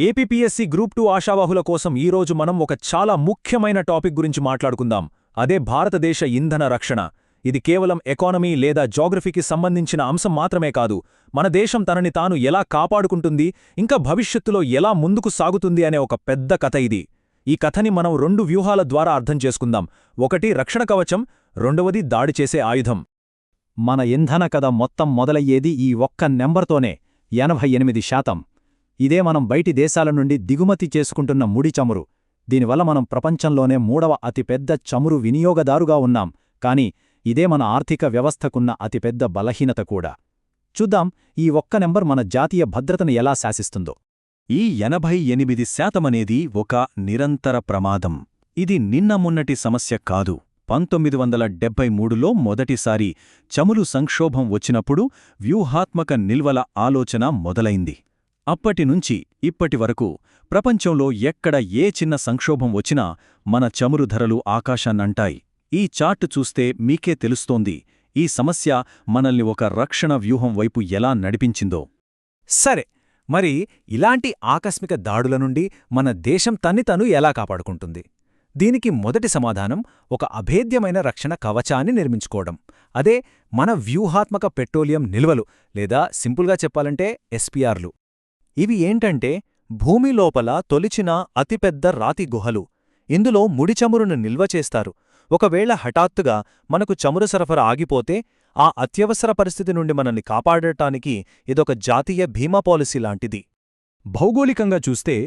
APPSC group 2 ఆశావాహుల కోసం ఈరోజు మనం ఒక చాలా ముఖ్యమైన టాపిక్ గురించి మాట్లాడుకుందాం. అదే భారతదేశ ఇంధన రక్షణ. ఇది కేవలం ఎకానమీ లేదా జాగ్రఫీకి సంబంధించిన అంశం మాత్రమే కాదు, మన దేశం తనని తాను ఎలా కాపాడుకుంటుంది, ఇంకా భవిష్యత్తులో ఎలా ముందుకు సాగుతుంది అనే ఒక పెద్ద కథ ఇది. ఈ కథని మనం 2 వ్యూహాల ద్వారా అర్థం చేసుకుందాం. ఒకటి రక్షణ కవచం, రెండవది దాడి చేసే ఆయుధం. మన ఇంధన కథ మొత్తం మొదలయ్యేది ఈ ఒక్క నెంబర్తోనే, 88%. ఇదే మనం బయటి దేశాల నుండి దిగుమతి చేసుకుంటున్న ముడి చమురు. దీనివల్ల మనం ప్రపంచంలోనే 3వ అతిపెద్ద చమురు వినియోగదారుగా ఉన్నాం. కానీ ఇదే మన ఆర్థిక వ్యవస్థకున్న అతిపెద్ద బలహీనత కూడా. చూద్దాం ఈ ఒక్క నెంబర్ మన జాతీయ భద్రతను ఎలా శాసిస్తుందో. ఈ 88% అనేది ఒక నిరంతర ప్రమాదం. ఇది నిన్న మొన్నటి సమస్య కాదు. 1973లో మొదటిసారి చమురు సంక్షోభం వచ్చినప్పుడు వ్యూహాత్మక నిల్వల ఆలోచన మొదలైంది. అప్పటినుంచి ఇప్పటివరకు ప్రపంచంలో ఎక్కడ ఏ చిన్న సంక్షోభం వచ్చినా మన చమురు ధరలు ఆకాశాన్నంటాయి. ఈ చార్ట్ చూస్తే మీకే తెలుస్తోంది ఈ సమస్య మనల్ని ఒక రక్షణ వ్యూహం వైపు ఎలా నడిపించిందో. సరే, మరి ఇలాంటి ఆకస్మిక దాడుల నుండి మన దేశం తన్ను ఎలా కాపాడుకుంటుంది? దీనికి మొదటి సమాధానం ఒక అభేద్యమైన రక్షణ కవచాన్ని నిర్మించుకోవడం. అదే మన వ్యూహాత్మక పెట్రోలియం నిల్వలు, లేదా సింపుల్గా చెప్పాలంటే ఎస్పీఆర్లు. ఇవి ఏంటంటే భూమి లోపల తొలిచిన అతిపెద్ద రాతి గుహలు. ఇందులో ముడి చమురును నిల్వ చేస్తారు. ఒకవేళ హఠాత్తుగా మనకు చమురు సరఫరా ఆగిపోతే ఆ అత్యవసర పరిస్థితి నుండి మనల్ని కాపాడటానికి ఇదొక జాతీయ బీమా పాలసీ లాంటిది. భౌగోళికంగా చూస్తే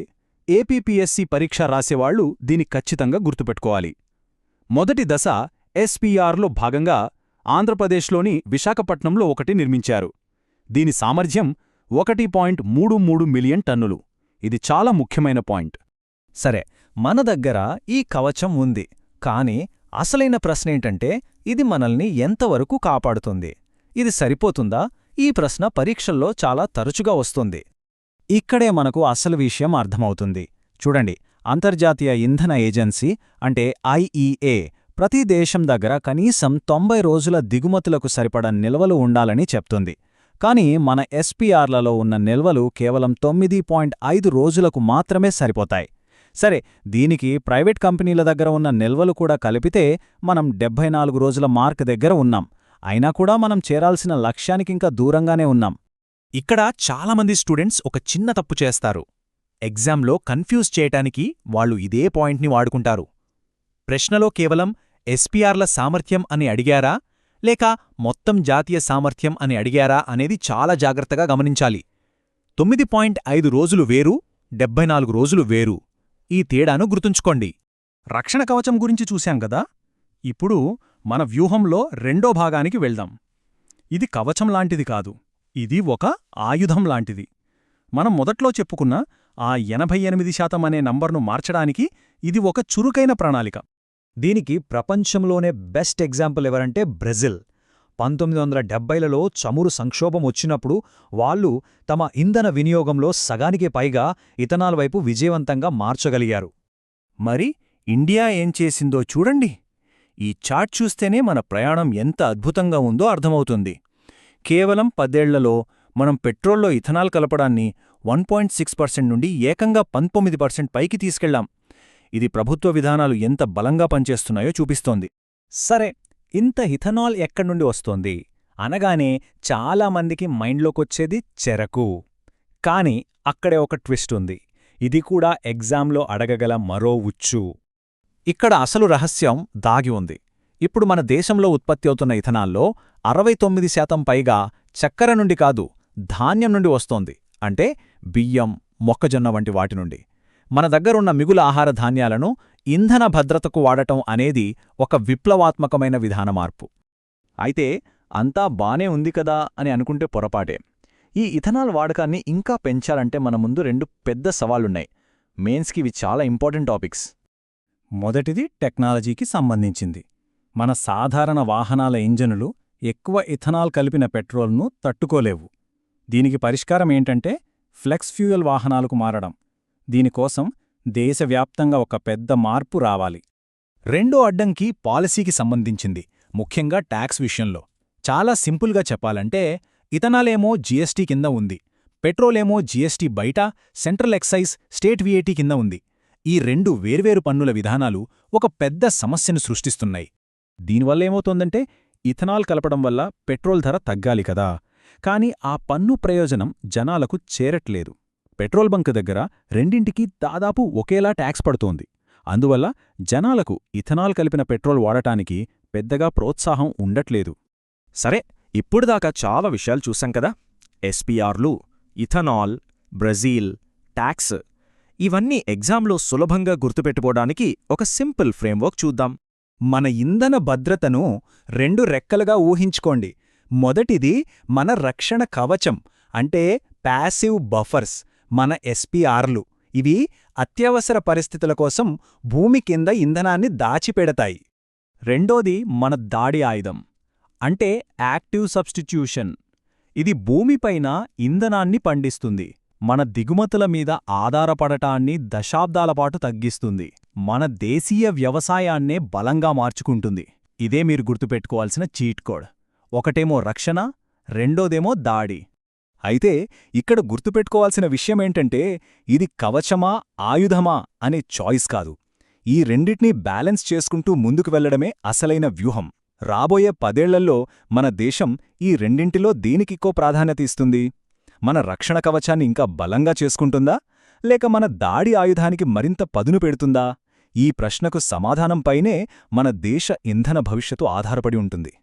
ఏపీపీఎస్సీ పరీక్ష రాసేవాళ్లు దీని ఖచ్చితంగా గుర్తుపెట్టుకోవాలి. మొదటి దశ ఎస్పీఆర్లో భాగంగా ఆంధ్రప్రదేశ్లోని విశాఖపట్నంలో ఒకటి నిర్మించారు. దీని సామర్థ్యం 1.33 మిలియన్ టన్నులు. ఇది చాలా ముఖ్యమైన పాయింట్. సరే, మన దగ్గర ఈ కవచం ఉంది. కానీ అసలైన ప్రశ్నేంటంటే ఇది మనల్ని ఎంతవరకు కాపాడుతుంది? ఇది సరిపోతుందా? ఈ ప్రశ్న పరీక్షల్లో చాలా తరచుగా వస్తుంది. ఇక్కడే మనకు అసలు విషయం అర్థమవుతుంది. చూడండి, అంతర్జాతీయ ఇంధన ఏజెన్సీ అంటే ఐఈఏ ప్రతి దేశం దగ్గర కనీసం 90 రోజుల దిగుమతులకు సరిపడ నిల్వలు ఉండాలని చెప్తుంది. కానీ మన ఎస్పీఆర్లలో ఉన్న నిల్వలు కేవలం 9.5 రోజులకు మాత్రమే సరిపోతాయి. సరే, దీనికి ప్రైవేట్ కంపెనీల దగ్గర ఉన్న నిల్వలు కూడా కలిపితే మనం 74 రోజుల మార్క్ దగ్గర ఉన్నాం. అయినా కూడా మనం చేరాల్సిన లక్ష్యానికింకా దూరంగానే ఉన్నాం. ఇక్కడ చాలామంది స్టూడెంట్స్ ఒక చిన్న తప్పు చేస్తారు. ఎగ్జామ్లో కన్ఫ్యూజ్ చేయటానికి వాళ్ళు ఇదే పాయింట్ని వాడుకుంటారు. ప్రశ్నలో కేవలం ఎస్పీఆర్ల సామర్థ్యం అని అడిగారా, లేక మొత్తం జాతీయ సామర్థ్యం అని అడిగారా అనేది చాలా జాగ్రత్తగా గమనించాలి. 9.5 రోజులు వేరు, 74 రోజులు వేరు. ఈ తేడాను గుర్తుంచుకోండి. రక్షణ కవచం గురించి చూశాం కదా. ఇప్పుడు మన వ్యూహంలో రెండో భాగానికి వెళ్దాం. ఇది కవచం లాంటిది కాదు, ఇది ఒక ఆయుధం లాంటిది. మనం మొదట్లో చెప్పుకున్న ఆ 88% అనే నంబర్ను మార్చడానికి ఇది ఒక చురుకైన ప్రణాళిక. దీనికి ప్రపంచంలోనే బెస్ట్ ఎగ్జాంపుల్ ఎవరంటే బ్రెజిల్. 1970లలో చమురు సంక్షోభం వచ్చినప్పుడు వాళ్ళు తమ ఇంధన వినియోగంలో సగానికి పైగా ఇథనాల్ వైపు విజయవంతంగా మార్చగలిగారు. మరి ఇండియా ఏం చేసిందో చూడండి. ఈ చార్ట్ చూస్తేనే మన ప్రయాణం ఎంత అద్భుతంగా ఉందో అర్థమవుతుంది. కేవలం 10 ఏళ్లలో మనం పెట్రోల్లో ఇథనాల్ కలపడాన్ని 1.6% నుండి ఏకంగా 19% పైకి తీసుకెళ్లాం. ఇది ప్రభుత్వ విధానాలు ఎంత బలంగా పనిచేస్తున్నాయో చూపిస్తోంది. సరే, ఇంత ఇథనాల్ ఎక్కడ్నుండి వస్తోంది అనగానే చాలామందికి మైండ్లోకొచ్చేది చెరకు. కాని అక్కడే ఒక ట్విస్ట్ ఉంది. ఇది కూడా ఎగ్జామ్లో అడగగల మరో ఉచ్చు. ఇక్కడ అసలు రహస్యం దాగి ఉంది. ఇప్పుడు మన దేశంలో ఉత్పత్తి అవుతున్న ఇథనాల్లో 69% పైగా చక్కెర నుండి కాదు, ధాన్యం నుండి వస్తోంది. అంటే బియ్యం, మొక్కజొన్న వంటి వాటి నుండి. మన దగ్గరున్న మిగులు ఆహార ధాన్యాలను ఇంధన భద్రతకు వాడటం అనేది ఒక విప్లవాత్మకమైన విధాన మార్పు. అయితే అంతా బానే ఉంది కదా అని అనుకుంటే పొరపాటే. ఈ ఇథనాల్ వాడకాన్ని ఇంకా పెంచాలంటే మన ముందు 2 పెద్ద సవాళ్లున్నాయి. మెయిన్స్కి ఇవి చాలా ఇంపార్టెంట్ టాపిక్స్. మొదటిది టెక్నాలజీకి సంబంధించింది. మన సాధారణ వాహనాల ఇంజనులు ఎక్కువ ఇథనాల్ కలిపిన పెట్రోల్ను తట్టుకోలేవు. దీనికి పరిష్కారం ఏంటంటే ఫ్లెక్స్ ఫ్యూయల్ వాహనాలకు మారడం. దీనికోసం దేశవ్యాప్తంగా ఒక పెద్ద మార్పు రావాలి. రెండో అడ్డంకి పాలసీకి సంబంధించింది, ముఖ్యంగా ట్యాక్స్ విషయంలో. చాలా సింపుల్గా చెప్పాలంటే ఇథనాలేమో జీఎస్టీ కింద ఉంది, పెట్రోలేమో జీఎస్టీ బయట, సెంట్రల్ ఎక్సైజ్, స్టేట్ విఏటీ కింద ఉంది. ఈ రెండు వేర్వేరు పన్నుల విధానాలు ఒక పెద్ద సమస్యను సృష్టిస్తున్నాయి. దీనివల్లేమవుతోందంటే ఇథనాల్ కలపడం వల్ల పెట్రోల్ ధర తగ్గాలి కదా, కాని ఆ పన్ను ప్రయోజనం జనాలకు చేరట్లేదు. పెట్రోల్ బంక్ దగ్గర రెండింటికీ దాదాపు ఒకేలా ట్యాక్స్ పడుతోంది. అందువల్ల జనాలకు ఇథనాల్ కలిపిన పెట్రోల్ వాడటానికి పెద్దగా ప్రోత్సాహం ఉండట్లేదు. సరే, ఇప్పుడుదాకా చాలా విషయాలు చూసాం కదా. ఎస్పీఆర్లు, ఇథనాల్, బ్రెజిల్, ట్యాక్స్, ఇవన్నీ ఎగ్జామ్లో సులభంగా గుర్తుపెట్టుకోవడానికి ఒక సింపుల్ ఫ్రేమ్వర్క్ చూద్దాం. మన ఇంధన భద్రతను 2 రెక్కలుగా ఊహించుకోండి. మొదటిది మన రక్షణ కవచం, అంటే ప్యాసివ్ బఫర్స్, మన ఎస్పీఆర్లు. ఇవి అత్యవసర పరిస్థితుల కోసం భూమి కింద ఇంధనాన్ని దాచిపెడతాయి. రెండోది మన దాడి ఆయుధం, అంటే యాక్టివ్ సబ్స్టిట్యూషన్. ఇది భూమిపైన ఇంధనాన్ని పండిస్తుంది, మన దిగుమతుల మీద ఆధారపడటాన్ని దశాబ్దాలపాటు తగ్గిస్తుంది, మన దేశీయ వ్యవసాయాన్నే బలంగా మార్చుకుంటుంది. ఇదే మీరు గుర్తుపెట్టుకోవాల్సిన చీట్ కోడ్. ఒకటేమో రక్షణ, రెండోదేమో దాడి. అయితే ఇక్కడ గుర్తుపెట్టుకోవాల్సిన విషయమేంటంటే ఇది కవచమా ఆయుధమా అనే చాయిస్ కాదు. ఈ రెండిటినీ బ్యాలెన్స్ చేసుకుంటూ ముందుకు వెళ్లడమే అసలైన వ్యూహం. రాబోయే 10 ఏళ్లలో మన దేశం ఈ రెండింటిలో దేనికిక్కో ప్రాధాన్యత ఇస్తుంది? మన రక్షణ కవచాన్ని ఇంకా బలంగా చేసుకుంటుందా, లేక మన దాడి ఆయుధానికి మరింత పదును పెడుతుందా? ఈ ప్రశ్నకు సమాధానంపైనే మన దేశ ఇంధన భవిష్యత్తు ఆధారపడి ఉంటుంది.